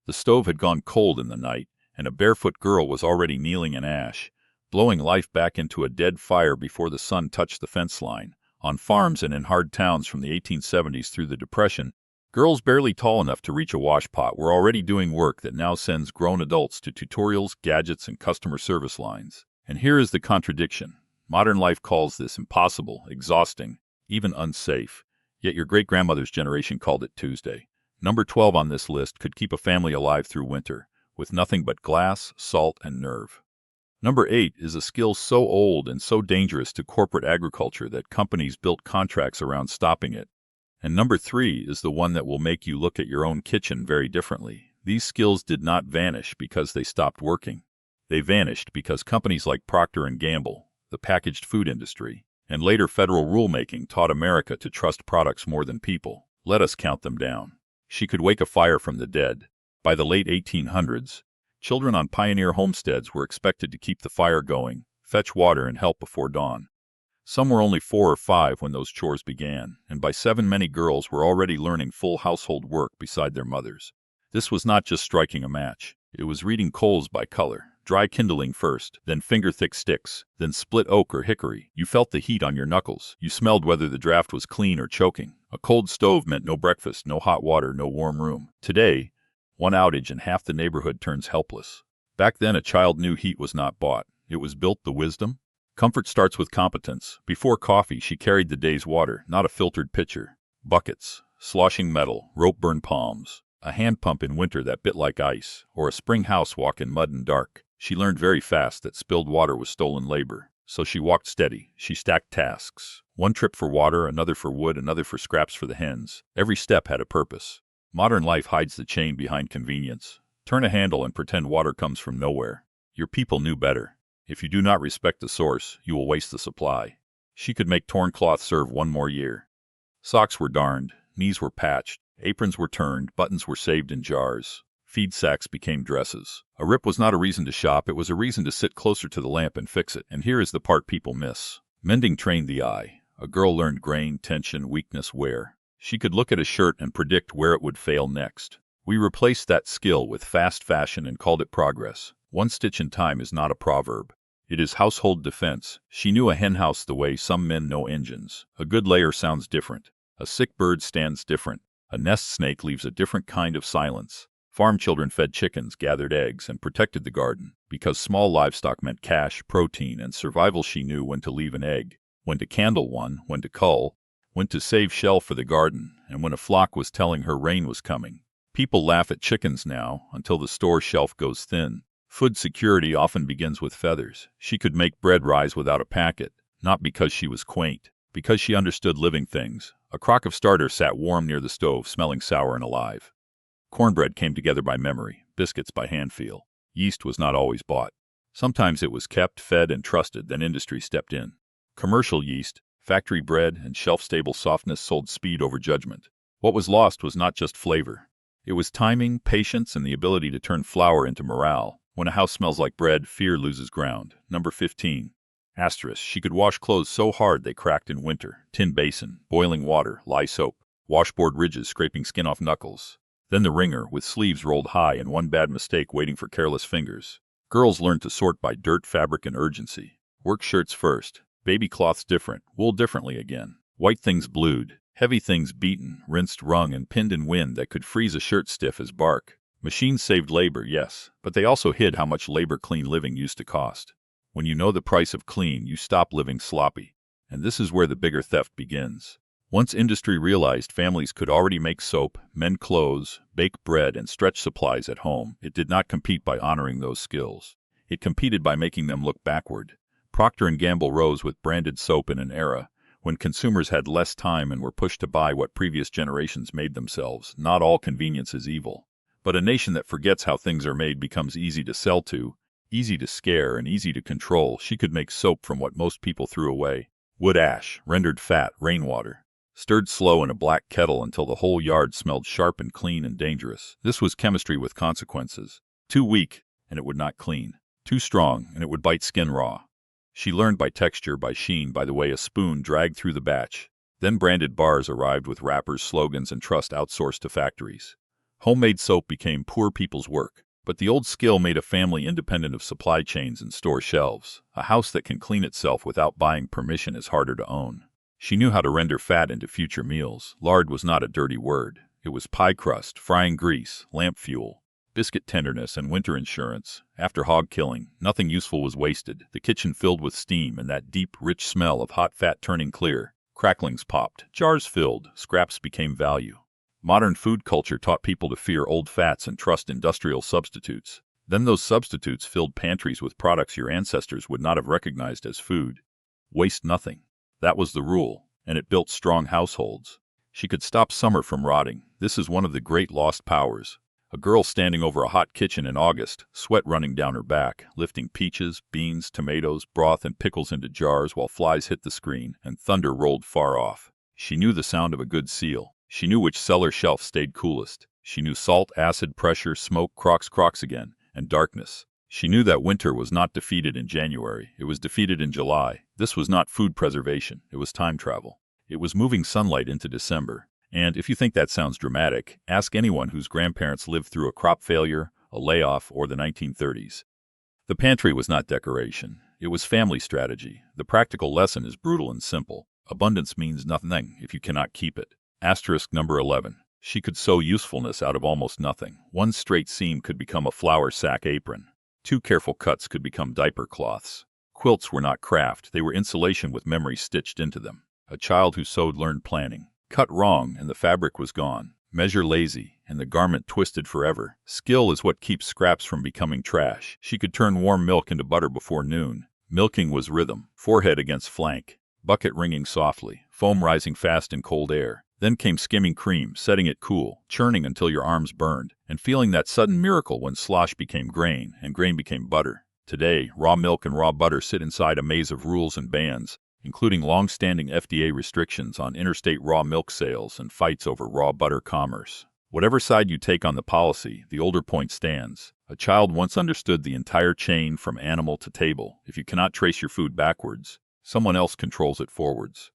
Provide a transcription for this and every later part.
The stove had gone cold in the night, and a barefoot girl was already kneeling in ash, blowing life back into a dead fire before the sun touched the fence line. On farms and in hard towns from the 1870s through the Depression, girls barely tall enough to reach a washpot were already doing work that now sends grown adults to tutorials, gadgets, and customer service lines. And here is the contradiction. Modern life calls this impossible, exhausting, even unsafe. Yet your great-grandmother's generation called it Tuesday. Number 12 on this list could keep a family alive through winter, with nothing but glass, salt, and nerve. Number 8 is a skill so old and so dangerous to corporate agriculture that companies built contracts around stopping it. And number 3 is the one that will make you look at your own kitchen very differently. These skills did not vanish because they stopped working. They vanished because companies like Procter & Gamble, the packaged food industry, and later federal rulemaking taught America to trust products more than people. Let us count them down. She could wake a fire from the dead. By the late 1800s, children on pioneer homesteads were expected to keep the fire going, fetch water, and help before dawn. Some were only 4 or 5 when those chores began, and by 7 many girls were already learning full household work beside their mothers. This was not just striking a match. It was reading coals by color, dry kindling first, then finger-thick sticks, then split oak or hickory. You felt the heat on your knuckles. You smelled whether the draft was clean or choking. A cold stove meant no breakfast, no hot water, no warm room. Today, one outage and half the neighborhood turns helpless. Back then, a child knew heat was not bought. It was built. The wisdom? Comfort starts with competence. Before coffee, she carried the day's water, not a filtered pitcher. Buckets, sloshing metal, rope-burned palms, a hand pump in winter that bit like ice, or a spring house walk in mud and dark. She learned very fast that spilled water was stolen labor. So she walked steady. She stacked tasks. One trip for water, another for wood, another for scraps for the hens. Every step had a purpose. Modern life hides the chain behind convenience. Turn a handle and pretend water comes from nowhere. Your people knew better. If you do not respect the source, you will waste the supply. She could make torn cloth serve one more year. Socks were darned, knees were patched, aprons were turned, buttons were saved in jars. Feed sacks became dresses. A rip was not a reason to shop, it was a reason to sit closer to the lamp and fix it. And here is the part people miss. Mending trained the eye. A girl learned grain, tension, weakness, wear. She could look at a shirt and predict where it would fail next. We replaced that skill with fast fashion and called it progress. One stitch in time is not a proverb. It is household defense. She knew a henhouse the way some men know engines. A good layer sounds different. A sick bird stands different. A nest snake leaves a different kind of silence. Farm children fed chickens, gathered eggs, and protected the garden. Because small livestock meant cash, protein, and survival, she knew when to leave an egg, when to candle one, when to cull, when to save shell for the garden, and when a flock was telling her rain was coming. People laugh at chickens now until the store shelf goes thin. Food security often begins with feathers. She could make bread rise without a packet, not because she was quaint, because she understood living things. A crock of starter sat warm near the stove, smelling sour and alive. Cornbread came together by memory, biscuits by handfeel. Yeast was not always bought. Sometimes it was kept, fed, and trusted, then industry stepped in. Commercial yeast, factory bread, and shelf-stable softness sold speed over judgment. What was lost was not just flavor. It was timing, patience, and the ability to turn flour into morale. When a house smells like bread, fear loses ground. Number 15. Asterisk. She could wash clothes so hard they cracked in winter. Tin basin, boiling water, lye soap, washboard ridges scraping skin off knuckles. Then the wringer, with sleeves rolled high and one bad mistake waiting for careless fingers. Girls learned to sort by dirt, fabric, and urgency. Work shirts first. Baby cloths different. Wool differently again. White things blued. Heavy things beaten, rinsed, wrung, and pinned in wind that could freeze a shirt stiff as bark. Machines saved labor, yes, but they also hid how much labor clean living used to cost. When you know the price of clean, you stop living sloppy. And this is where the bigger theft begins. Once industry realized families could already make soap, mend clothes, bake bread, and stretch supplies at home, it did not compete by honoring those skills. It competed by making them look backward. Procter & Gamble rose with branded soap in an era when consumers had less time and were pushed to buy what previous generations made themselves. Not all convenience is evil. But a nation that forgets how things are made becomes easy to sell to, easy to scare, and easy to control. She could make soap from what most people threw away. Wood ash, rendered fat, rainwater. Stirred slow in a black kettle until the whole yard smelled sharp and clean and dangerous. This was chemistry with consequences. Too weak, and it would not clean. Too strong, and it would bite skin raw. She learned by texture, by sheen, by the way a spoon dragged through the batch. Then branded bars arrived with wrappers, slogans, and trust outsourced to factories. Homemade soap became poor people's work, but the old skill made a family independent of supply chains and store shelves. A house that can clean itself without buying permission is harder to own. She knew how to render fat into future meals. Lard was not a dirty word. It was pie crust, frying grease, lamp fuel, biscuit tenderness, and winter insurance. After hog killing, nothing useful was wasted. The kitchen filled with steam and that deep, rich smell of hot fat turning clear. Cracklings popped, jars filled, scraps became value. Modern food culture taught people to fear old fats and trust industrial substitutes. Then those substitutes filled pantries with products your ancestors would not have recognized as food. Waste nothing. That was the rule, and it built strong households. She could stop summer from rotting. This is one of the great lost powers. A girl standing over a hot kitchen in August, sweat running down her back, lifting peaches, beans, tomatoes, broth, and pickles into jars while flies hit the screen and thunder rolled far off. She knew the sound of a good seal. She knew which cellar shelf stayed coolest. She knew salt, acid, pressure, smoke, crocs again, and darkness. She knew that winter was not defeated in January. It was defeated in July. This was not food preservation. It was time travel. It was moving sunlight into December. And if you think that sounds dramatic, ask anyone whose grandparents lived through a crop failure, a layoff, or the 1930s. The pantry was not decoration. It was family strategy. The practical lesson is brutal and simple. Abundance means nothing if you cannot keep it. Asterisk number 11. She could sew usefulness out of almost nothing. One straight seam could become a flour sack apron. Two careful cuts could become diaper cloths. Quilts were not craft. They were insulation with memory stitched into them. A child who sewed learned planning. Cut wrong, and the fabric was gone. Measure lazy, and the garment twisted forever. Skill is what keeps scraps from becoming trash. She could turn warm milk into butter before noon. Milking was rhythm. Forehead against flank. Bucket ringing softly. Foam rising fast in cold air. Then came skimming cream, setting it cool, churning until your arms burned, and feeling that sudden miracle when slosh became grain, and grain became butter. Today, raw milk and raw butter sit inside a maze of rules and bans, including long-standing FDA restrictions on interstate raw milk sales and fights over raw butter commerce. Whatever side you take on the policy, the older point stands. A child once understood the entire chain from animal to table. If you cannot trace your food backwards, someone else controls it forwards.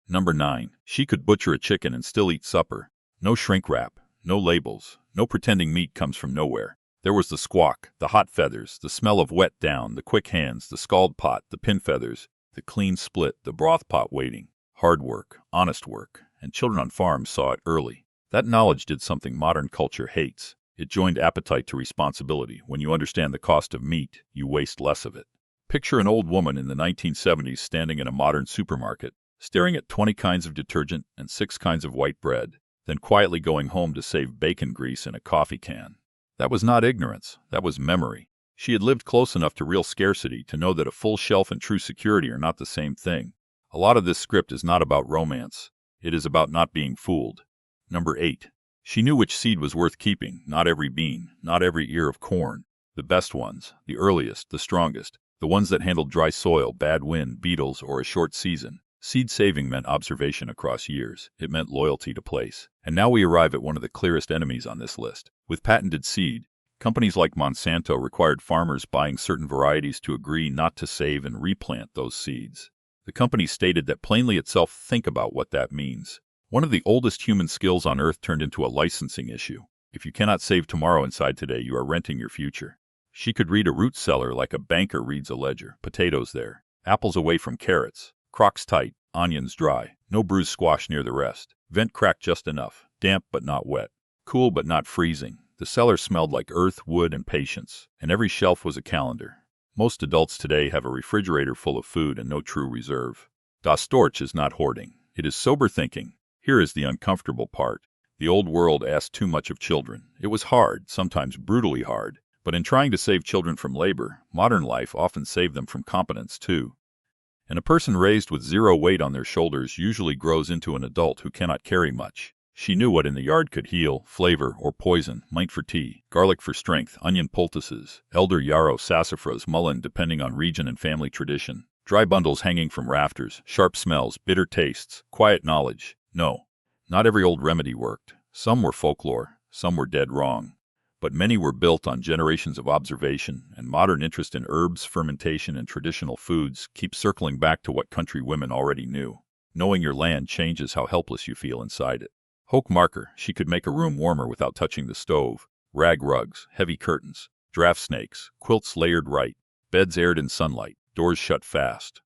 Number 9. She could butcher a chicken and still eat supper. No shrink wrap, no labels, no pretending meat comes from nowhere. There was the squawk, the hot feathers, the smell of wet down, the quick hands, the scald pot, the pin feathers, the clean split, the broth pot waiting. Hard work, honest work, and children on farms saw it early. That knowledge did something modern culture hates. It joined appetite to responsibility. When you understand the cost of meat, you waste less of it. Picture an old woman in the 1970s standing in a modern supermarket, staring at 20 kinds of detergent and 6 kinds of white bread, then quietly going home to save bacon grease in a coffee can. That was not ignorance, that was memory. She had lived close enough to real scarcity to know that a full shelf and true security are not the same thing. A lot of this script is not about romance. It is about not being fooled. Number 8. She knew which seed was worth keeping, not every bean, not every ear of corn. The best ones, the earliest, the strongest, the ones that handled dry soil, bad wind, beetles, or a short season. Seed saving meant observation across years. It meant loyalty to place. And now we arrive at one of the clearest enemies on this list. With patented seed, companies like Monsanto required farmers buying certain varieties to agree not to save and replant those seeds. The company stated that plainly itself. Think about what that means. One of the oldest human skills on earth turned into a licensing issue. If you cannot save tomorrow inside today, you are renting your future. She could read a root cellar like a banker reads a ledger. Potatoes there. Apples away from carrots. Crocks tight, onions dry, no bruised squash near the rest. Vent cracked just enough, damp but not wet, cool but not freezing. The cellar smelled like earth, wood, and patience, and every shelf was a calendar. Most adults today have a refrigerator full of food and no true reserve. Das Storch is not hoarding. It is sober thinking. Here is the uncomfortable part. The old world asked too much of children. It was hard, sometimes brutally hard, but in trying to save children from labor, modern life often saved them from competence too. And a person raised with zero weight on their shoulders usually grows into an adult who cannot carry much. She knew what in the yard could heal, flavor, or poison. Mint for tea, garlic for strength, onion poultices, elder yarrow, sassafras, mullein depending on region and family tradition. Dry bundles hanging from rafters, sharp smells, bitter tastes, quiet knowledge. No, not every old remedy worked. Some were folklore, some were dead wrong. But many were built on generations of observation, and modern interest in herbs, fermentation, and traditional foods keeps circling back to what country women already knew. Knowing your land changes how helpless you feel inside it. Hoke marker, she could make a room warmer without touching the stove. Rag rugs, heavy curtains, draft snakes, quilts layered right, beds aired in sunlight, doors shut fast.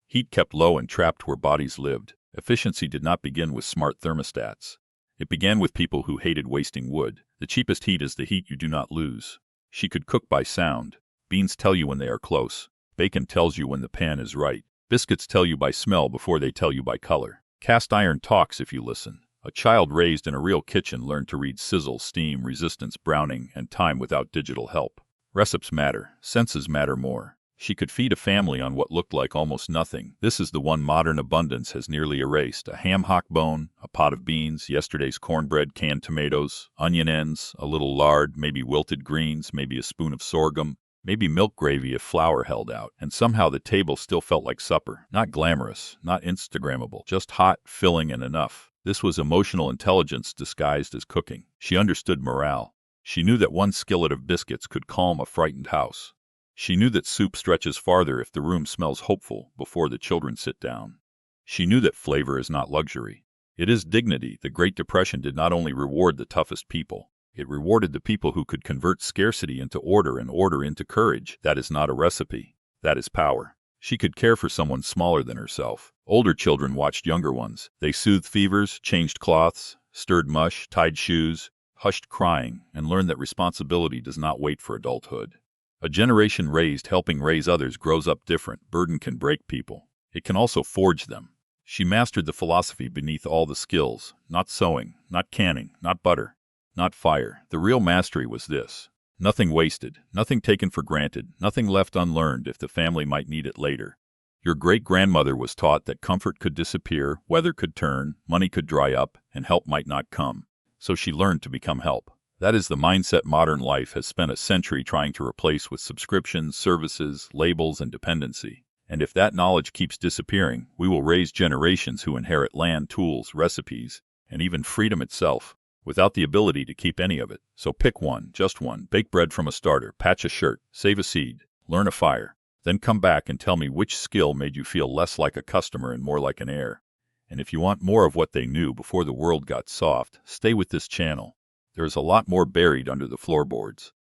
Heat kept low and trapped where bodies lived. Efficiency did not begin with smart thermostats. It began with people who hated wasting wood. The cheapest heat is the heat you do not lose. She could cook by sound. Beans tell you when they are close. Bacon tells you when the pan is right. Biscuits tell you by smell before they tell you by color. Cast iron talks if you listen. A child raised in a real kitchen learned to read sizzle, steam, resistance, browning, and time without digital help. Recipes matter. Senses matter more. She could feed a family on what looked like almost nothing. This is the one modern abundance has nearly erased. A ham hock bone, a pot of beans, yesterday's cornbread, canned tomatoes, onion ends, a little lard, maybe wilted greens, maybe a spoon of sorghum, maybe milk gravy if flour held out. And somehow the table still felt like supper. Not glamorous, not Instagrammable, just hot, filling, and enough. This was emotional intelligence disguised as cooking. She understood morale. She knew that one skillet of biscuits could calm a frightened house. She knew that soup stretches farther if the room smells hopeful before the children sit down. She knew that flavor is not luxury. It is dignity. The Great Depression did not only reward the toughest people, it rewarded the people who could convert scarcity into order and order into courage. That is not a recipe. That is power. She could care for someone smaller than herself. Older children watched younger ones. They soothed fevers, changed cloths, stirred mush, tied shoes, hushed crying, and learned that responsibility does not wait for adulthood. A generation raised helping raise others grows up different. Burden can break people. It can also forge them. She mastered the philosophy beneath all the skills. Not sewing, not canning, not butter, not fire. The real mastery was this. Nothing wasted, nothing taken for granted, nothing left unlearned if the family might need it later. Your great-grandmother was taught that comfort could disappear, weather could turn, money could dry up, and help might not come. So she learned to become help. That is the mindset modern life has spent a century trying to replace with subscriptions, services, labels, and dependency. And if that knowledge keeps disappearing, we will raise generations who inherit land, tools, recipes, and even freedom itself, without the ability to keep any of it. So pick one, just one. Bake bread from a starter, patch a shirt, save a seed, learn a fire. Then come back and tell me which skill made you feel less like a customer and more like an heir. And if you want more of what they knew before the world got soft, stay with this channel. There is a lot more buried under the floorboards.